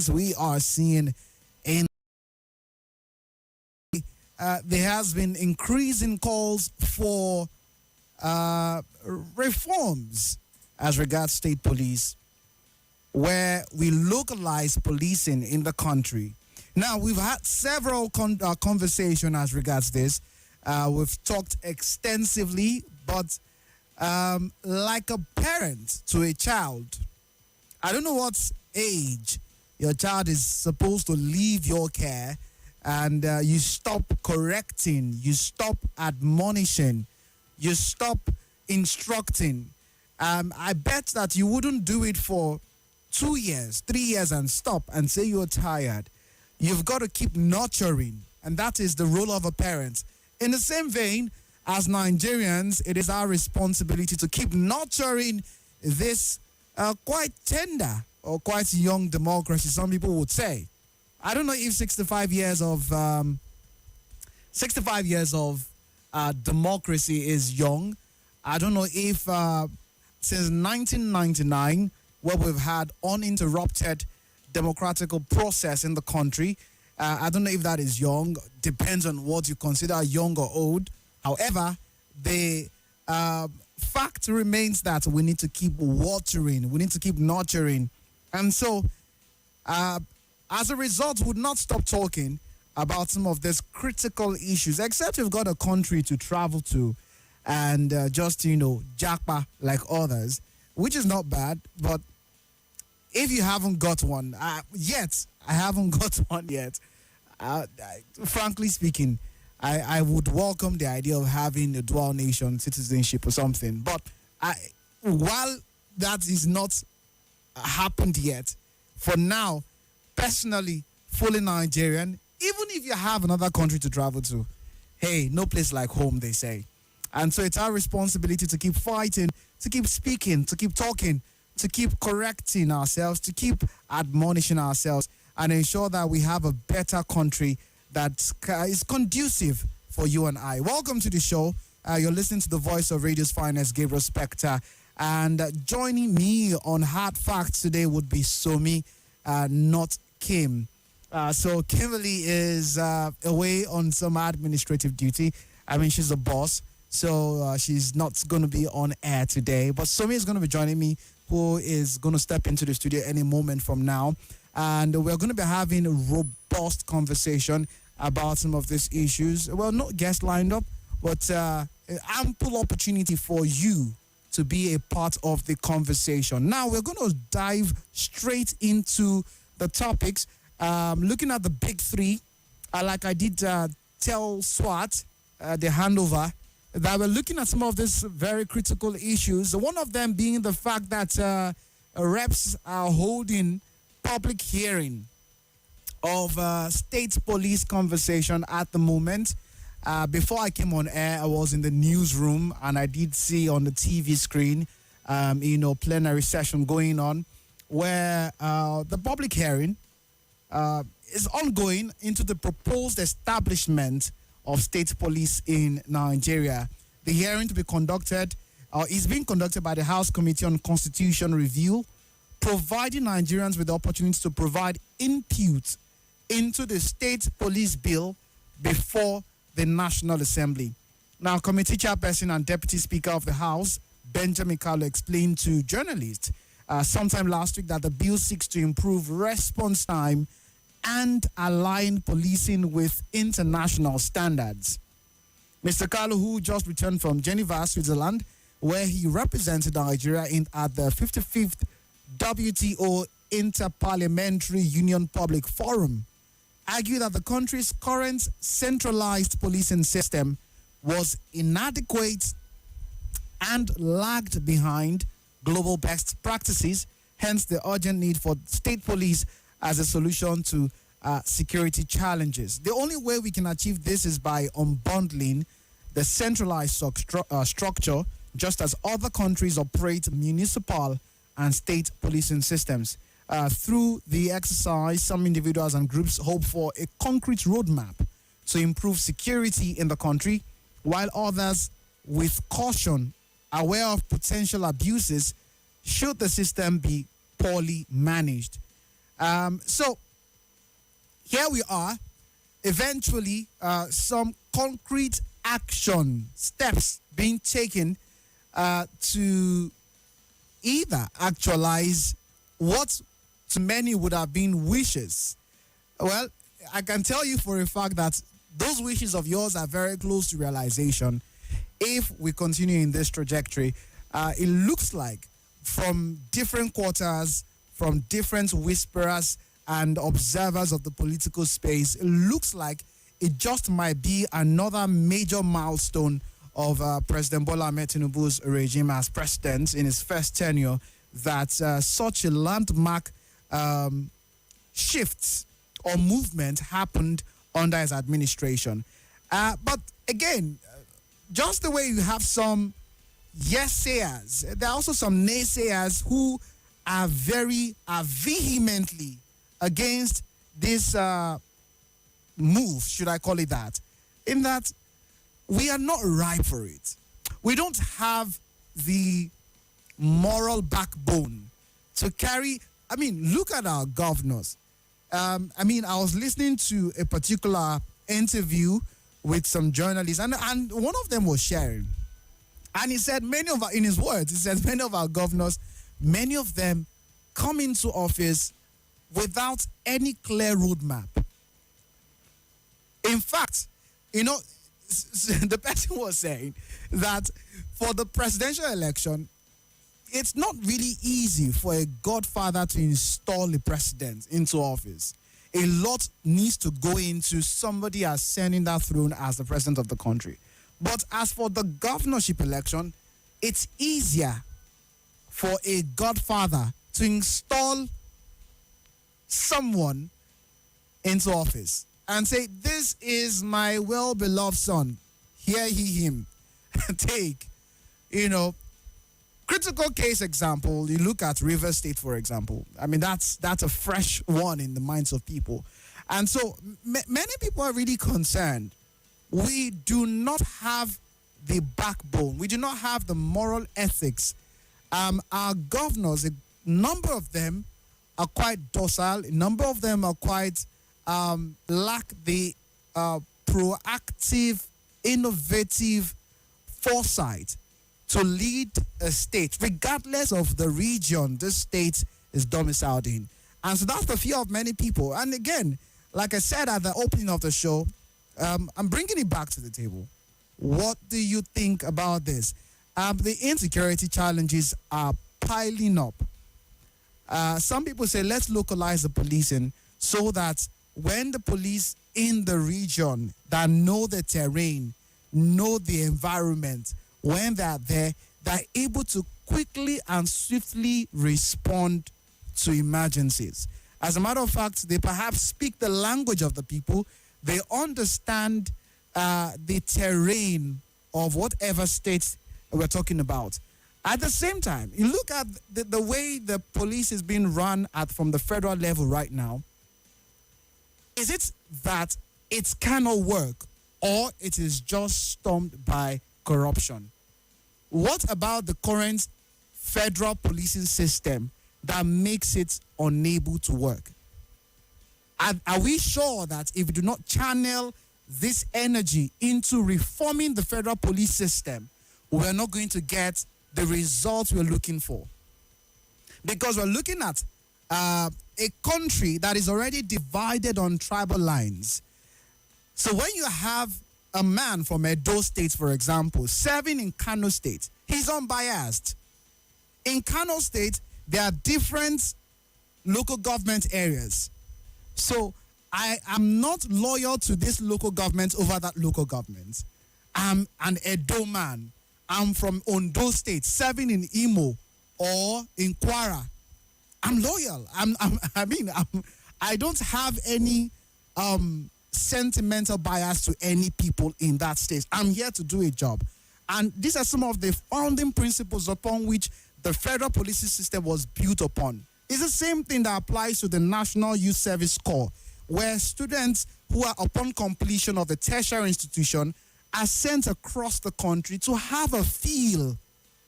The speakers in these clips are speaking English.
as we are seeing in there has been increasing calls for reforms as regards state police, where we localize policing in the country. Now, we've had several conversations as regards this. We've talked extensively, but like a parent to a child, I don't know what age your child is supposed to leave your care, and you stop correcting, you stop admonishing, you stop instructing. I bet that you wouldn't do it for 2 years, 3 years and stop and say you're tired. You've got to keep nurturing, and that is the role of a parent. In the same vein, as Nigerians, it is our responsibility to keep nurturing this quite tender or quite young democracy, some people would say. I don't know if 65 years of democracy is young. I don't know if since 1999, where we've had uninterrupted democratical process in the country, I don't know if that is young. Depends on what you consider young or old. However, the fact remains that we need to keep watering, we need to keep nurturing. And so, as a result, would not stop talking about some of these critical issues, except we've got a country to travel to and just, jackpot like others, which is not bad. But if you haven't got one yet, I haven't got one yet. Frankly speaking, I would welcome the idea of having a dual nation citizenship or something. But while that is not happened yet, for now, personally, fully Nigerian, even if you have another country to travel to, hey, no place like home, they say. And so it's our responsibility to keep fighting, to keep speaking, to keep talking, to keep correcting ourselves, to keep admonishing ourselves, and ensure that we have a better country that is conducive for you and I. Welcome to the show. You're listening to the voice of radio's finest, Gabriel Spector. And joining me on Hard Facts today would be Somi, not Kim. So Kimberly is away on some administrative duty. I mean, she's a boss, so she's not going to be on air today. But Somi is going to be joining me, who is going to step into the studio any moment from now. And we're going to be having a robust conversation about some of these issues. Well, not guests lined up, but ample opportunity for you to be a part of the conversation. Now, we're going to dive straight into the topics. Looking at the big three, like I did tell SWAT, the handover, that we're looking at some of these very critical issues. One of them being the fact that reps are holding public hearing of state police conversation at the moment. Before I came on air, I was in the newsroom and I did see on the TV screen, plenary session going on where the public hearing is ongoing into the proposed establishment of state police in Nigeria. The hearing to be conducted is being conducted by the House Committee on Constitution Review, providing Nigerians with the opportunity to provide input into the state police bill before the National Assembly. Now, committee chairperson and deputy speaker of the House, Benjamin Kalu, explained to journalists sometime last week that the bill seeks to improve response time and align policing with international standards. Mr. Kalu, who just returned from Geneva, Switzerland, where he represented Nigeria at the 55th WTO Interparliamentary Union Public Forum, argued that the country's current centralized policing system was inadequate and lagged behind global best practices, hence the urgent need for state police as a solution to security challenges. The only way we can achieve this is by unbundling the centralized structure, just as other countries operate municipal and state policing systems. Through the exercise, some individuals and groups hope for a concrete roadmap to improve security in the country, while others, with caution, aware of potential abuses should the system be poorly managed. So here we are. Eventually, some concrete action steps being taken to either actualize what to many would have been wishes. Well, I can tell you for a fact that those wishes of yours are very close to realization if we continue in this trajectory. It looks like from different quarters, from different whisperers and observers of the political space, it looks like it just might be another major milestone of President Bola Ahmed Tinubu's regime as president in his first tenure, that such a landmark shift or movement happened under his administration. But again, just the way you have some yes-sayers, there are also some naysayers who are vehemently against this move, should I call it that, in that we are not ripe for it. We don't have the moral backbone to carry. I mean, look at our governors. I was listening to a particular interview with some journalists, and one of them was sharing. And he said, in his words, he said, many of our governors, many of them come into office without any clear roadmap. In fact, the person was saying that for the presidential election, it's not really easy for a godfather to install a president into office. A lot needs to go into somebody ascending that throne as the president of the country. But as for the governorship election, it's easier for a godfather to install someone into office and say, this is my well-beloved son. Hear ye him. Take, critical case example, you look at River State, for example. I mean, that's a fresh one in the minds of people. And so many people are really concerned. We do not have the backbone. We do not have the moral ethics. Our governors, a number of them are quite docile. A number of them are quite lack the proactive, innovative foresight to lead a state, regardless of the region this state is domiciled in. And so that's the fear of many people. And again, like I said at the opening of the show, I'm bringing it back to the table. What do you think about this? The insecurity challenges are piling up. Some people say, let's localize the policing so that when the police in the region that know the terrain, know the environment, when they're there, they're able to quickly and swiftly respond to emergencies. As a matter of fact, they perhaps speak the language of the people. They understand the terrain of whatever state we're talking about. At the same time, you look at the way the police is being run from the federal level right now. Is it that it cannot work, or it is just stumped by corruption? What about the current federal policing system that makes it unable to work? Are we sure that if we do not channel this energy into reforming the federal police system, we're not going to get the results we're looking for? Because we're looking at a country that is already divided on tribal lines. So when you have a man from Edo State, for example, serving in Kano State, he's unbiased. In Kano State, there are different local government areas. So I am not loyal to this local government over that local government. I'm an Edo man. I'm from Ondo State, serving in Imo or in Kwara. I'm loyal. I don't have any sentimental bias to any people in that state. I'm here to do a job. And these are some of the founding principles upon which the federal policing system was built upon. It's the same thing that applies to the National Youth Service Corps, where students who are upon completion of the tertiary institution are sent across the country to have a feel,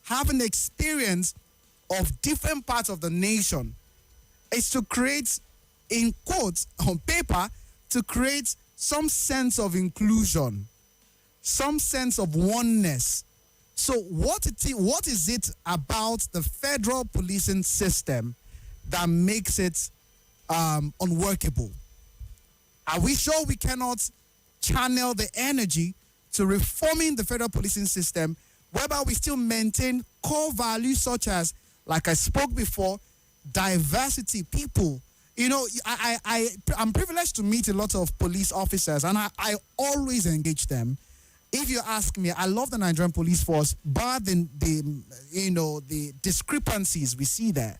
have an experience of different parts of the nation. It's to create in quotes, on paper, to create some sense of inclusion, some sense of oneness. So what is it about the federal policing system that makes it unworkable? Are we sure we cannot channel the energy to reforming the federal policing system, whereby we still maintain core values such as, like I spoke before, diversity, people? You know, I'm privileged to meet a lot of police officers, and I always engage them. If you ask me, I love the Nigerian police force, but the discrepancies we see there,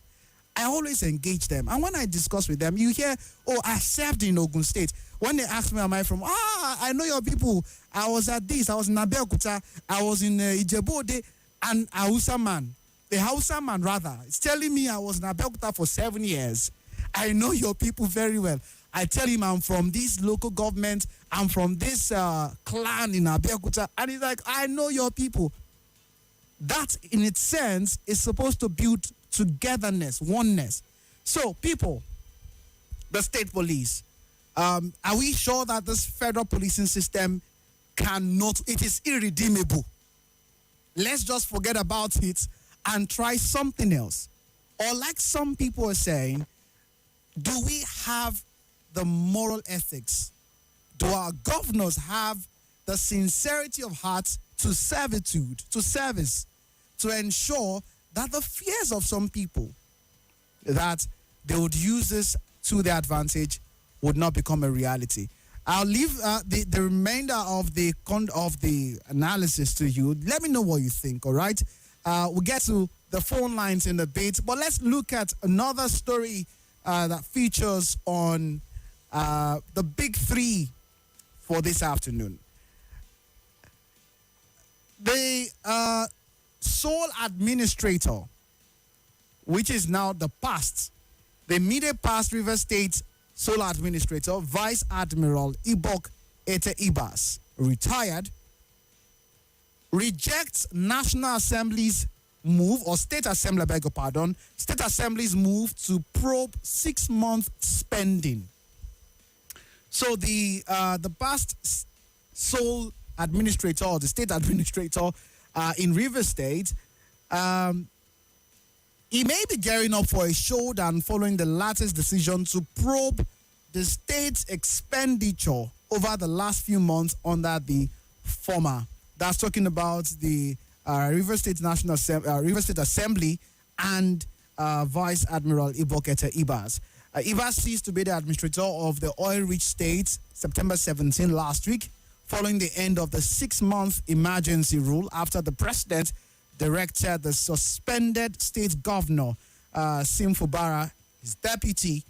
I always engage them. And when I discuss with them, you hear, oh, I served in Ogun State. When they ask me, am I from, I know your people. I was at this, I was in Abeokuta, I was in Ijebu-Ode, and the Hausa man, rather, is telling me I was in Abeokuta for 7 years. I know your people very well. I tell him I'm from this local government, I'm from this clan in Abeokuta, and he's like, I know your people. That, in its sense, is supposed to build togetherness, oneness. So, people, the state police, are we sure that this federal policing system it is irredeemable? Let's just forget about it and try something else. Or like some people are saying, do we have the moral ethics? Do our governors have the sincerity of heart to service, to ensure that the fears of some people that they would use this to their advantage would not become a reality? I'll leave the remainder of the analysis to you. Let me know what you think, all right? We'll get to the phone lines in a bit, but let's look at another story that features on the big three for this afternoon. The sole administrator, which is now the past, the immediate past River State sole administrator, Vice Admiral Ibok Ete Ibas, retired, rejects National Assembly's move, or State Assembly, beg your pardon, State Assembly's move to probe 6-month spending. So the past sole administrator, or the state administrator in River State, he may be gearing up for a showdown following the latest decision to probe the state's expenditure over the last few months under the former. That's talking about the River State River State Assembly and Vice Admiral Ibokete Ibas. Ibas ceased to be the administrator of the oil-rich state September 17 last week, following the end of the 6-month emergency rule after the president directed the suspended state governor, Sim Fubara, his deputy,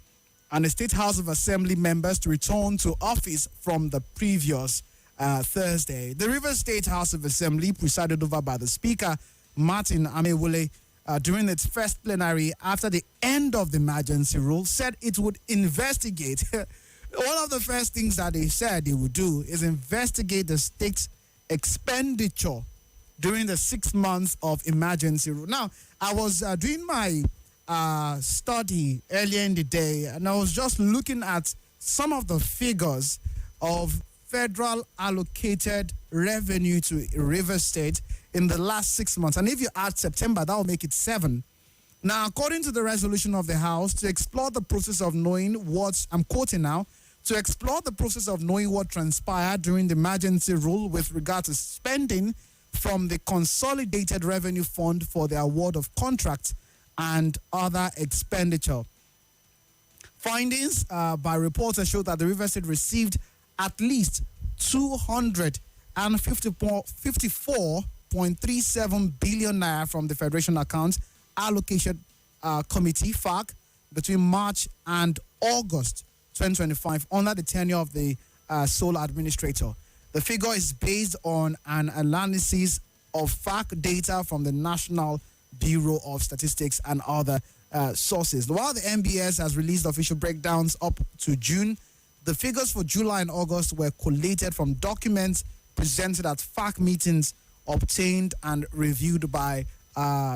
and the State House of Assembly members to return to office from the previous Thursday. The River State House of Assembly, presided over by the Speaker, Martin Amewule, during its first plenary after the end of the emergency rule, said it would investigate. One of the first things that they said they would do is investigate the state's expenditure during the 6 months of emergency rule. Now, I was doing my study earlier in the day, and I was just looking at some of the figures of federal allocated revenue to River State in the last 6 months. And if you add September, that will make it 7. Now, according to the resolution of the House, to explore the process of knowing what, I'm quoting now, to explore the process of knowing what transpired during the emergency rule with regard to spending from the Consolidated Revenue Fund for the award of contracts and other expenditure. Findings by reporters show that the River State received at least 254.37 billion naira from the Federation Accounts Allocation Committee, FAC, between March and August 2025 under the tenure of the sole administrator. The figure is based on an analysis of FAC data from the National Bureau of Statistics and other sources. While the NBS has released official breakdowns up to June, the figures for July and August were collated from documents presented at FAC meetings obtained and reviewed by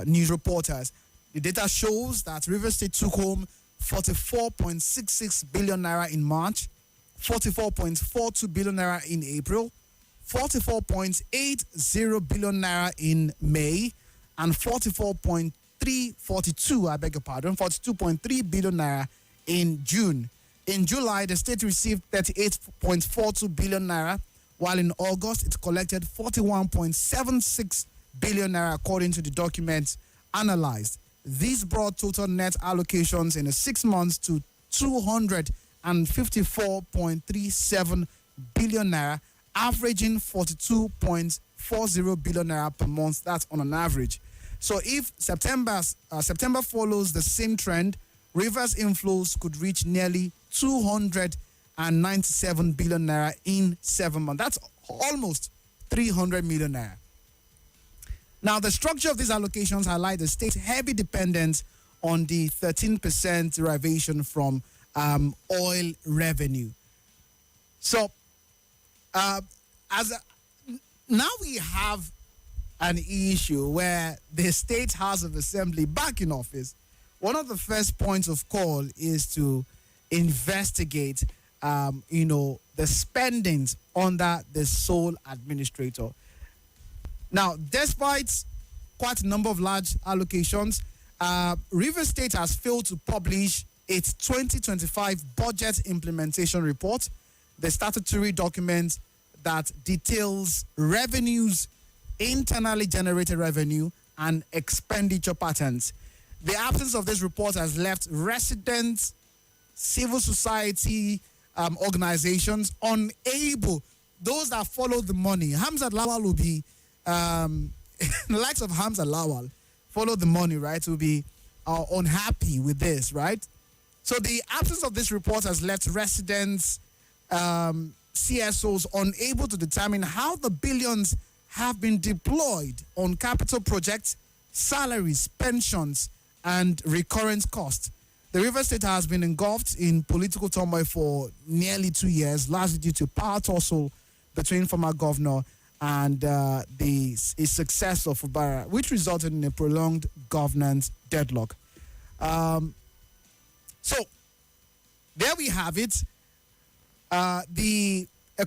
news reporters. The data shows that River State took home 44.66 billion naira in March, 44.42 billion naira in April, 44.80 billion naira in May, and 42.3 billion naira in June. In July, the state received 38.42 billion naira, while in August, it collected 41.76 billion naira, according to the documents analyzed. This brought total net allocations in the 6 months to 254.37 billion naira, averaging 42.40 billion naira per month. That's on an average. So if September follows the same trend, Rivers inflows could reach nearly 297 billion naira in 7 months. That's almost 300 million naira. Now, the structure of these allocations highlight the state's heavy dependence on the 13% derivation from oil revenue. So, now we have an issue where the State House of Assembly, back in office, one of the first points of call is to investigate, the spendings under the sole administrator. Now, despite quite a number of large allocations, Rivers State has failed to publish its 2025 budget implementation report, the statutory document that details revenues, internally generated revenue, and expenditure patterns. The absence of this report has left residents, civil society organizations unable, those that follow the money. Hamzat Lawal will be, the likes of Hamzat Lawal follow the money, right, will be unhappy with this, right? So the absence of this report has left residents, CSOs unable to determine how the billions have been deployed on capital projects, salaries, pensions, and recurrent costs. The River State has been engulfed in political turmoil for nearly 2 years, largely due to power tussle between former governor and his successor, Fubara, which resulted in a prolonged governance deadlock. So there we have it. A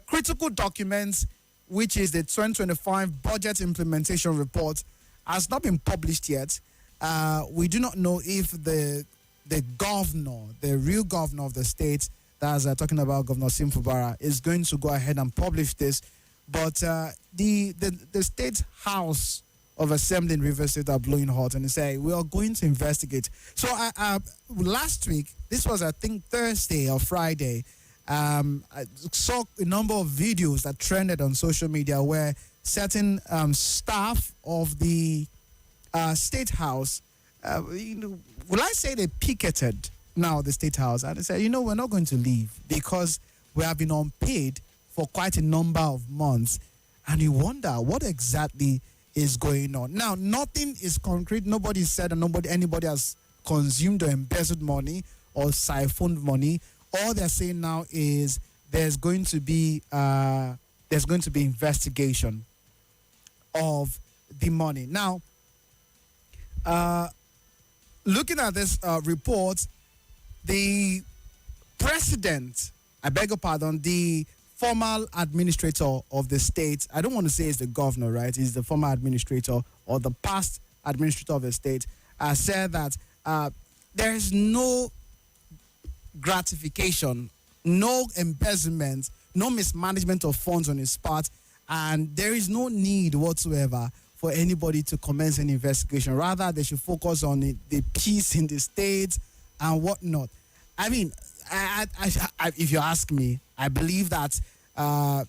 critical document, which is the 2025 budget implementation report, has not been published yet. We do not know if the governor, the real governor of the state, that's talking about Governor Sim Fubara, is going to go ahead and publish this. But the State House of Assembly in Rivers State are blowing hot and they say, we are going to investigate. So last week, this was, I think, Thursday or Friday, I saw a number of videos that trended on social media where certain staff of the State House, will I say they picketed now the State House, and they said, we're not going to leave because we have been unpaid for quite a number of months. And you wonder what exactly is going on. Now, nothing is concrete. Nobody said and anybody has consumed or embezzled money or siphoned money. All they're saying now is there's going to be investigation of the money. Now, looking at this report, the president, I beg your pardon, the former administrator of the state, I don't want to say it's the governor, right? He's the former administrator or the past administrator of the state, said that there is no gratification, no embezzlement, no mismanagement of funds on his part, and there is no need whatsoever for anybody to commence an investigation. Rather, they should focus on the peace in the state and whatnot. I mean, I, if you ask me, I believe that the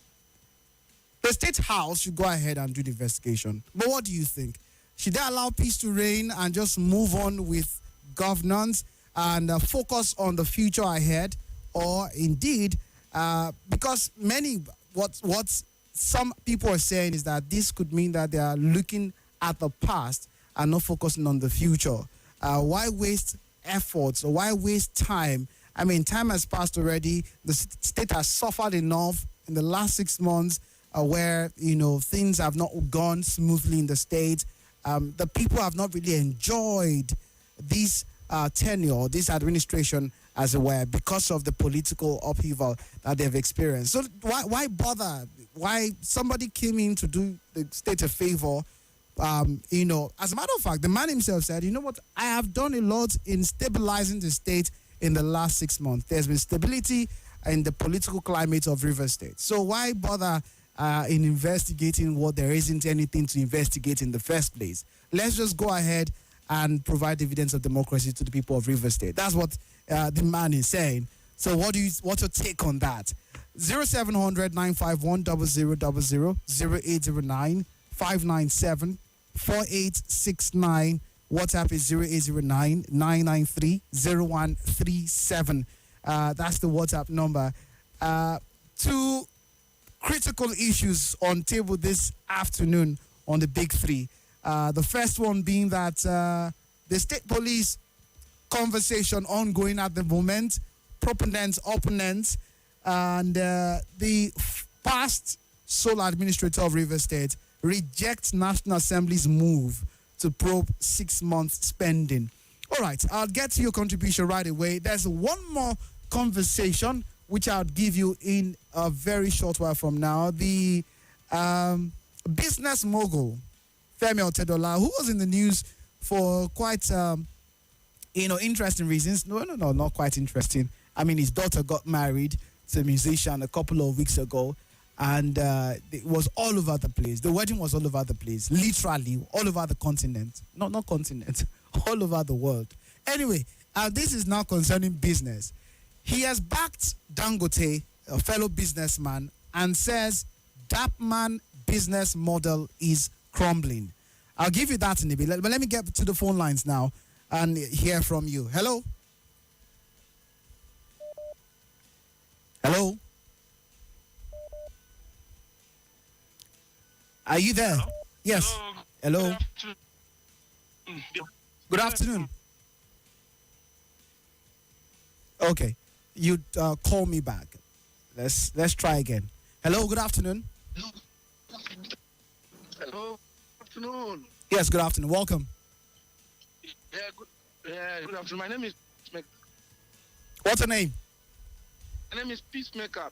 State House should go ahead and do the investigation. But what do you think? Should they allow peace to reign and just move on with governance and focus on the future ahead? Or indeed, because what some people are saying is that this could mean that they are looking at the past and not focusing on the future. Why waste efforts or why waste time? I mean, time has passed already. The state has suffered enough in the last 6 months where, things have not gone smoothly in the state. The people have not really enjoyed this tenure, this administration, as it were, because of the political upheaval that they've experienced. So why bother? Why somebody came in to do the state a favor? As a matter of fact, the man himself said, you know what, I have done a lot in stabilizing the state in the last 6 months. There's been stability in the political climate of Rivers State. So why bother in investigating what there isn't anything to investigate in the first place? Let's just go ahead and provide evidence of democracy to the people of Rivers State. That's what the man is saying. So what's your take on that? 0700 951 0000 0809 597 4869. WhatsApp is 0809 993 0137. That's the WhatsApp number. Two critical issues on table this afternoon on the Big Three. The first one being that the state police conversation ongoing at the moment, proponents, opponents, and the past sole administrator of Rivers State rejects National Assembly's move to probe 6 months spending. All right, I'll get to your contribution right away. There's one more conversation which I'll give you in a very short while from now. The business mogul Femi Otedola, who was in the news for quite interesting reasons. No, not quite interesting. I mean, his daughter got married to a musician a couple of weeks ago, and it was all over the place. The wedding was all over the place, literally all over the continent. Not continent, all over the world. Anyway, this is now concerning business. He has backed Dangote, a fellow businessman, and says Dapman business model is crumbling. I'll give you that in a bit, but let me get to the phone lines now and hear from you. Hello? Hello? Are you there? Hello? Yes. Hello? Good afternoon. Okay. You call me back. Let's try again. Hello, good afternoon. Hello, good afternoon. Yes, good afternoon. Welcome. Good afternoon. My name is Peacemaker. What's your name? My name is Peacemaker.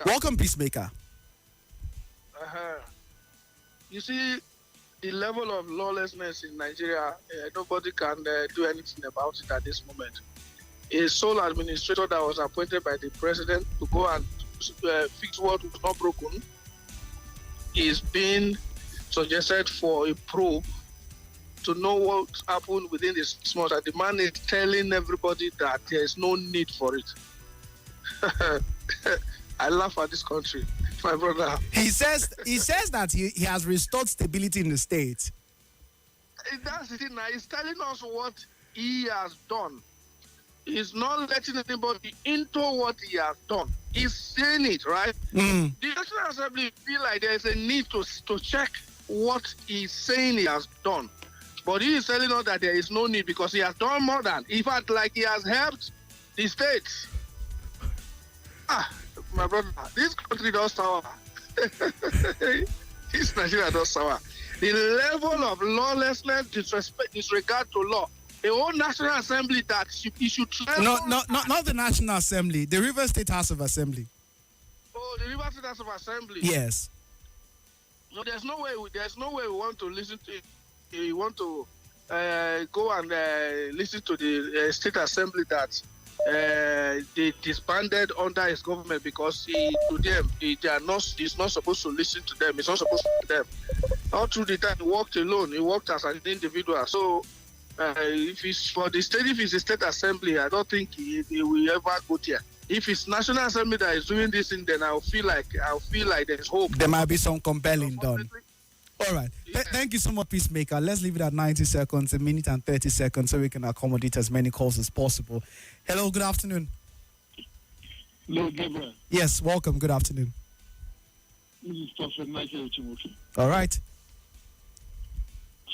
Welcome, Peacemaker. You see, the level of lawlessness in Nigeria, nobody can do anything about it at this moment. A sole administrator that was appointed by the president to go and fix what was not broken is being suggested for a probe to know what happened within the 6 months. And the man is telling everybody that there is no need for it. I laugh at this country, my brother. He says that he has restored stability in the state. That's the thing now. He's telling us what he has done. He's not letting anybody into what he has done. He's saying it, right? The National Assembly feel like there's a need to check what he's saying he has done. But he is telling us that there is no need because he has done more than. In fact, like he has helped the states. My brother, this country does sour. This Nigeria does sour. The level of lawlessness, disregard to law. A whole National Assembly that he should try. Not the National Assembly. The Rivers State House of Assembly. Oh, the Rivers State House of Assembly. Yes. No, there's no way we want to listen to it. We want to go and listen to the State Assembly that they disbanded under his government because he's not supposed to listen to them. He's not supposed to them. All through the time he worked alone. He worked as an individual. So if it's for the state, if it's a State Assembly, I don't think he will ever go there. If it's National Assembly that is doing this thing, then I'll feel like there's hope. There might be some compelling done. All right. Thank you so much, Peacemaker. Let's leave it at 90 seconds, a minute and 30 seconds, so we can accommodate as many calls as possible. Hello, good afternoon. Hello, Gabriel. Yes, welcome. Good afternoon. This is Prophet Michael Chimoki. All right.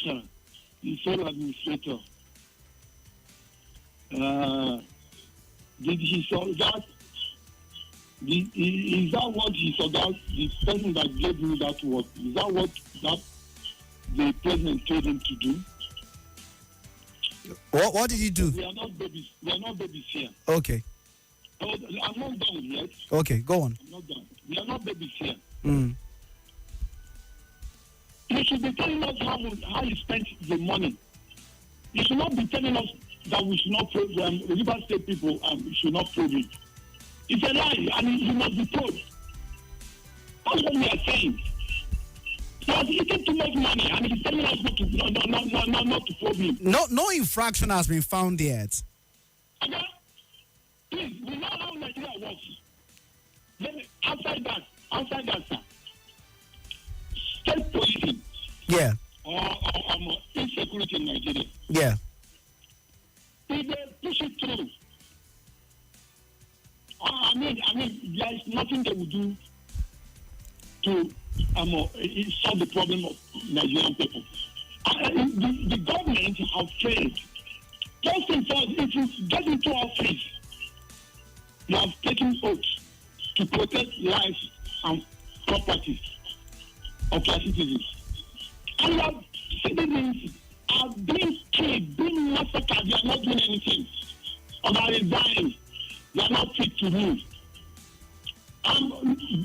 Sir, the sole administrator, did he solve that? Is that what he saw? That the person that gave me that word, is that what the president told him to do? What did you do? We are not babies. We are not babies here. Okay. I'm not done yet. Okay, go on. I'm not done. We are not babies here. Mm. You should be telling us how you spent the money. You should not be telling us that we should not probe the River State people and we should not probe it. It's a lie, and you must be probed. That's what we are saying. He has eaten too much money, and he's telling us not to probe him. No infraction has been found yet. Okay? Please, we know how Nigeria works. Then outside that, sir, state policing Yeah. or insecurity in Nigeria. Yeah. If they push it through, I mean, there is nothing they will do to solve the problem of Nigerian people. The government has failed. First and foremost, if you get into office, you have taken oath to protect lives and properties of your citizens. And your citizens are being killed, being massacred. They are not doing anything. Or they are dying. They are not fit to move.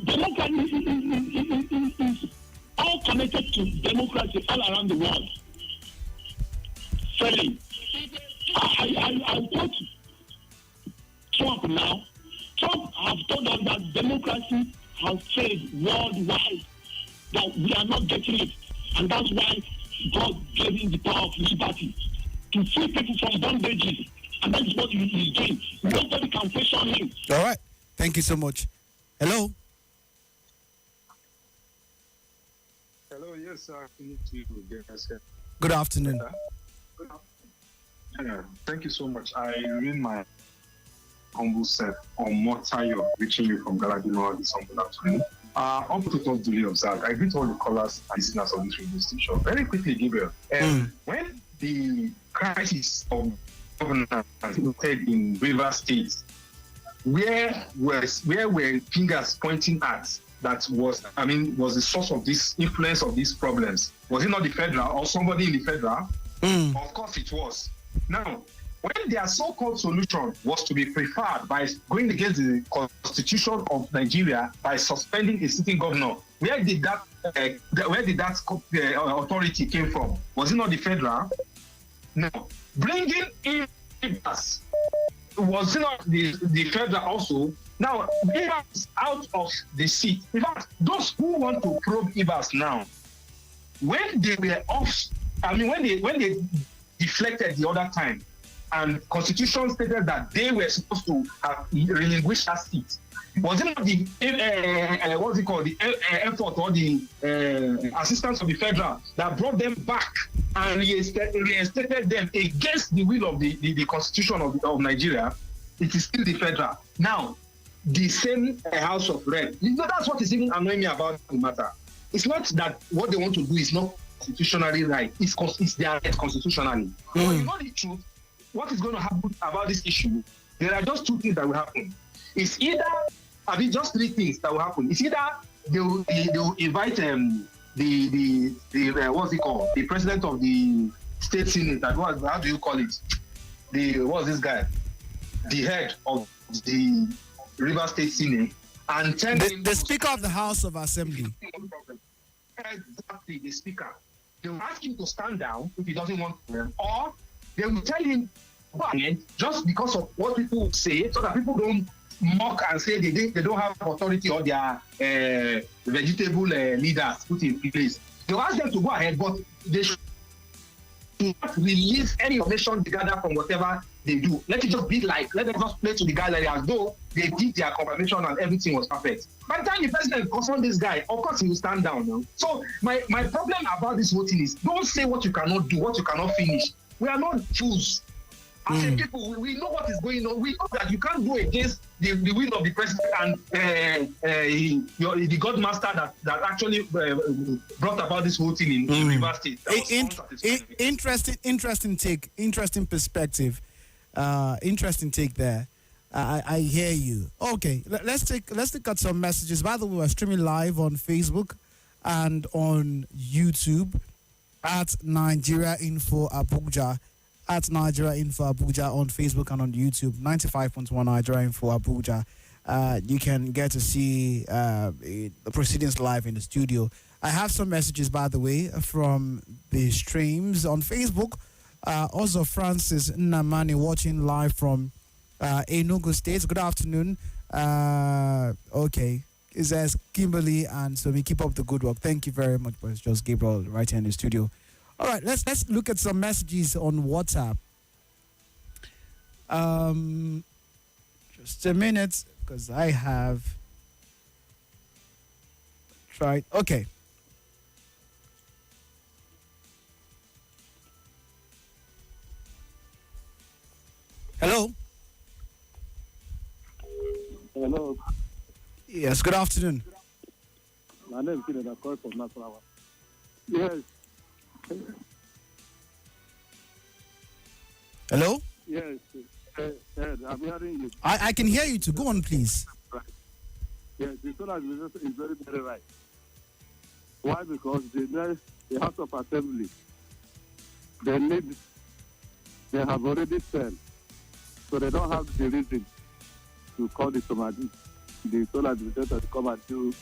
Democracy is all connected to democracy all around the world. Failing. I quote Trump now. Trump has told us that democracy has failed worldwide, that we are not getting it. And that's why God gave him the power of liberty to free people from bondages. And that is what he is doing. Nobody can question him. All right. Thank you so much. Hello. Hello, yes, sir. Good afternoon. Thank you so much. I remain my humble self on Motayo, reaching you from Galadino this humble afternoon. Up to thought duly observed, I greet all the callers and listeners of this radio station. Very quickly, Gabriel, when the crisis of governance occurred in River State, where were fingers pointing at that was the source of this influence of these problems? Was it not the federal or somebody in the federal? Of course it was. Now, when their so-called solution was to be preferred by going against the constitution of Nigeria by suspending a sitting governor, where did that authority came from? Was it not the federal? No. Bringing in us, was it not the federal also? Now, Ibas out of the seat. In fact, those who want to probe Ibas now, when they were off, when they deflected the other time, and Constitution stated that they were supposed to have relinquished that seat. Was it not the effort or the assistance of the federal that brought them back and reinstated them against the will of the Constitution of Nigeria? It is still the federal. Now, the same House of Rep. That's what is even annoying me about the matter. It's not that what they want to do is not constitutionally right. It's their right constitutionally. But you know the truth. What is going to happen about this issue? There are just two things that will happen. It's either, just three things that will happen. It's either they will invite the what's it called? The president of the state senate. How do you call it? What's this guy? The head of the River State Senate, and tell him the Speaker of the House of Assembly. Exactly, the Speaker. They will ask him to stand down if he doesn't want to, or they will tell him just because of what people say, so that people don't mock and say they don't have authority or their vegetable leaders put in place. They will ask them to go ahead, but they should not release any information they gather from whatever they do. Let it just be like, let them just play to the gallery as though they did their confirmation and everything was perfect. By the time the president confront this guy, of course he will stand down now. So my problem about this whole thing is, don't say what you cannot do, what you cannot finish. We are not fools. As a people, we know what is going on. We know that you can't go against the will of the president and the godmaster that actually brought about this whole thing in River State. Interesting take, interesting perspective, interesting take there. I hear you. Okay, let's look at some messages. By the way, we're streaming live on Facebook and on YouTube at Nigeria Info Abuja. at Nigeria Info Abuja on Facebook and on YouTube. 95.1 Nigeria Info Abuja. You can get to see the proceedings live in the studio. I have some messages, by the way, from the streams on Facebook. Also, Francis Namani watching live from Enugu State. Good afternoon. Okay. It says Kimberly and so we keep up the good work. Thank you very much, but it's just Gabriel right here in the studio. All right, let's look at some messages on WhatsApp. Just a minute, because I have tried. Okay. Hello. Hello. Yes. Good afternoon. My name is Kenneth. I call from Nasarawa. Yes. Hello. Yes. I'm hearing you. I can hear you too. Go on, please. Right. Yes, the solar administration is very, very right. Why? Because the House of Assembly, they have already said, so they don't have the reason to call the solar administrator to come and do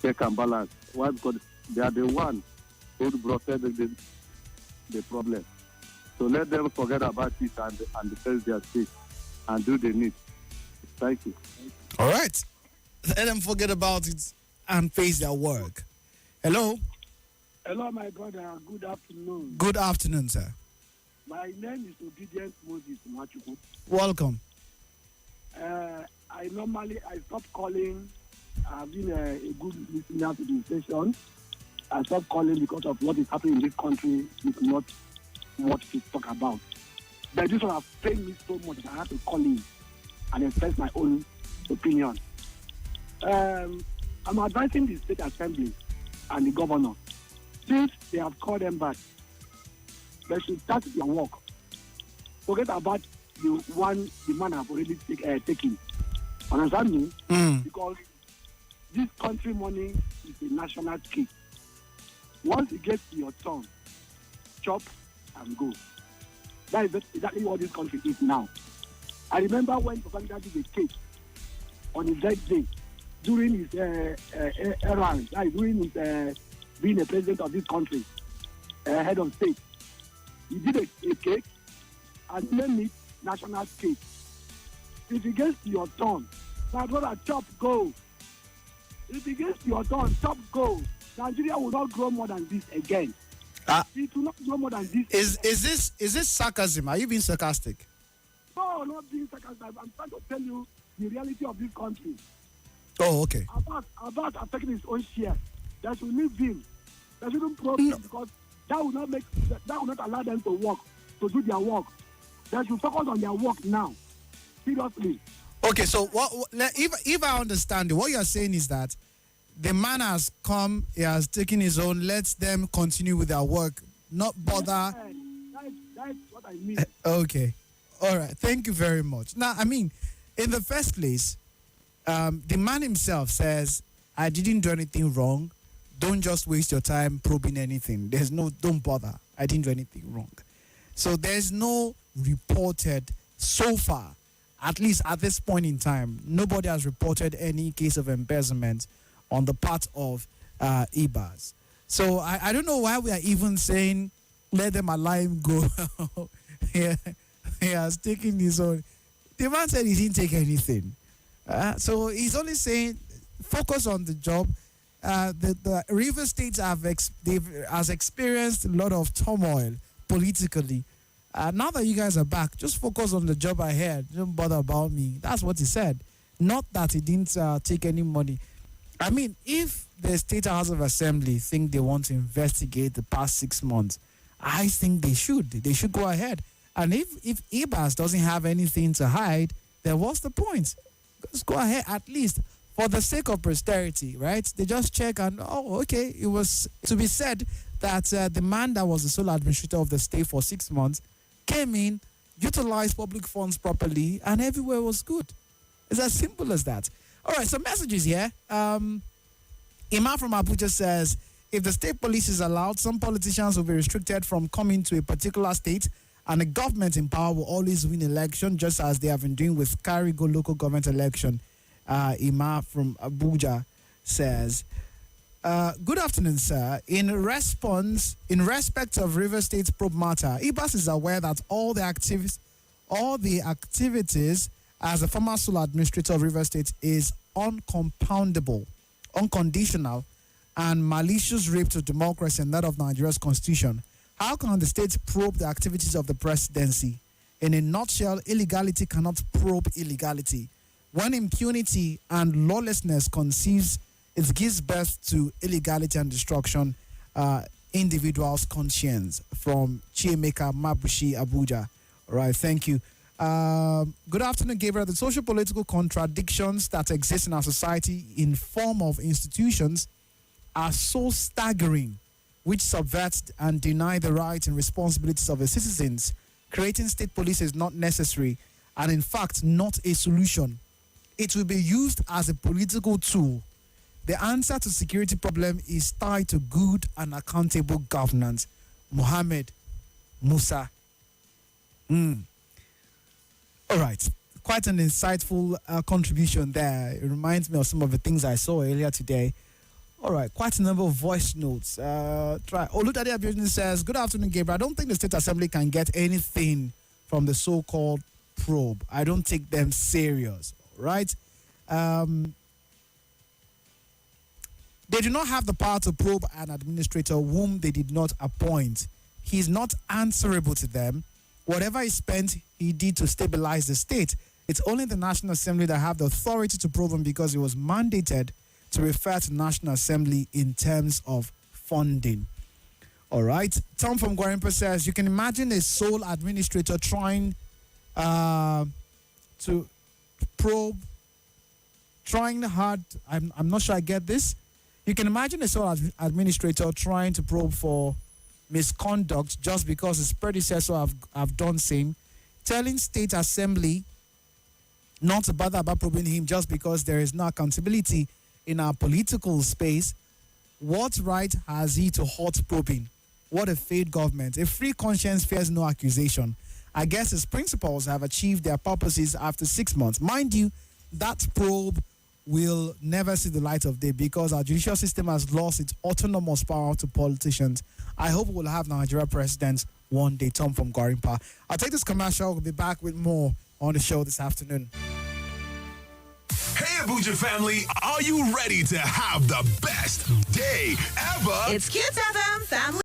check and balance. Why? Because they are the one who brought the problem. So let them forget about it and defend their state and do the need. Thank you. All right. Let them forget about it and face their work. Hello. Hello, my brother. Good afternoon. Good afternoon, sir. My name is Obedient Moses Machuku. Welcome. I stop calling. I've been a good listener to the station. I stopped calling because of what is happening in this country. It's not what to talk about. But this one has pained me so much that I have to call in and express my own opinion. I'm advising the State Assembly and the governor. Since they have called them back, they should start their work. Forget about the man have already taken. Understand me? Because this country money is a national key. Once it gets to your turn, chop and go. That is exactly what this country is now. I remember when Babangida did a case on his death day during his era, during his being a president of this country, head of state. He did a cake and named it national cake. If it gets to your turn, my brother, chop, go. If it gets to your turn, chop, go. Nigeria will not grow more than this again. It will not grow more than this. Is this sarcasm? Are you being sarcastic? No, not being sarcastic. I'm trying to tell you the reality of this country. Oh, okay. About taking his own share. That should leave him. That shouldn't probe him because that will not allow them to work, to do their work. They should focus on their work now. Seriously. Okay, so if I understand you, what you're saying is that the man has come, he has taken his own, let them continue with their work, not bother. That's what I mean. Okay. All right. Thank you very much. Now, I mean, in the first place, the man himself says, I didn't do anything wrong. Don't just waste your time probing anything. Don't bother. I didn't do anything wrong. So there's no reported so far, at least at this point in time, nobody has reported any case of embezzlement on the part of IBAS. So I don't know why we are even saying, let them allow him go. He has taken his own. The man said he didn't take anything. So he's only saying, focus on the job. The River State has experienced a lot of turmoil politically. Now that you guys are back, just focus on the job ahead. Don't bother about me. That's what he said. Not that he didn't take any money. I mean, if the State House of Assembly think they want to investigate the past 6 months, I think they should. They should go ahead. And if IBAS doesn't have anything to hide, then what's the point? Just go ahead, at least for the sake of posterity, right? They just check and, oh, okay, it was to be said that the man that was the sole administrator of the state for 6 months came in, utilized public funds properly, and everywhere was good. It's as simple as that. All right, some messages here. Imam from Abuja says, if the state police is allowed, some politicians will be restricted from coming to a particular state And the government in power will always win election, just as they have been doing with Carigo local government election. Ima from Abuja says, good afternoon, sir. In respect of River State probe matter, IBAS is aware that all the activities as a former sole administrator of River State is uncompoundable, unconditional, and malicious rape to democracy and that of Nigeria's constitution. How can the state probe the activities of the presidency? In a nutshell, illegality cannot probe illegality. When impunity and lawlessness conceives, it gives birth to illegality and destruction. Individual's conscience. From Chiemeka Mabushi, Abuja. All right, thank you. Good afternoon, Gabriel. The social political contradictions that exist in our society in form of institutions are so staggering, which subvert and deny the rights and responsibilities of the citizens. Creating state police is not necessary and, in fact, not a solution. It will be used as a political tool. The answer to security problem is tied to good and accountable governance. Mohammed Musa. All right. Quite an insightful contribution there. It reminds me of some of the things I saw earlier today. All right, quite a number of voice notes. Oludade Abiodun says, good afternoon, Gabriel. I don't think the State Assembly can get anything from the so-called probe. I don't take them serious, right? They do not have the power to probe an administrator whom they did not appoint. He is not answerable to them. Whatever he spent, he did to stabilize the state. It's only the National Assembly that have the authority to probe him because he was mandated to refer to National Assembly in terms of funding. All right. Tom from Gwarimpa says, you can imagine a sole administrator trying to probe, trying hard. I'm not sure I get this. You can imagine a sole administrator trying to probe for misconduct just because his predecessor have done same, telling State Assembly not to bother about probing him just because there is no accountability in our political space. What right has he to halt probing? What a failed government. A free conscience fears no accusation. I guess his principals have achieved their purposes after 6 months. Mind you, that probe will never see the light of day because our judicial system has lost its autonomous power to politicians. I hope we'll have Nigeria presidents one day. Tom from Gwarimpa. I'll take this commercial. We'll be back with more on the show this afternoon. Hey, Abuja family, are you ready to have the best day ever? It's Kids FM Family.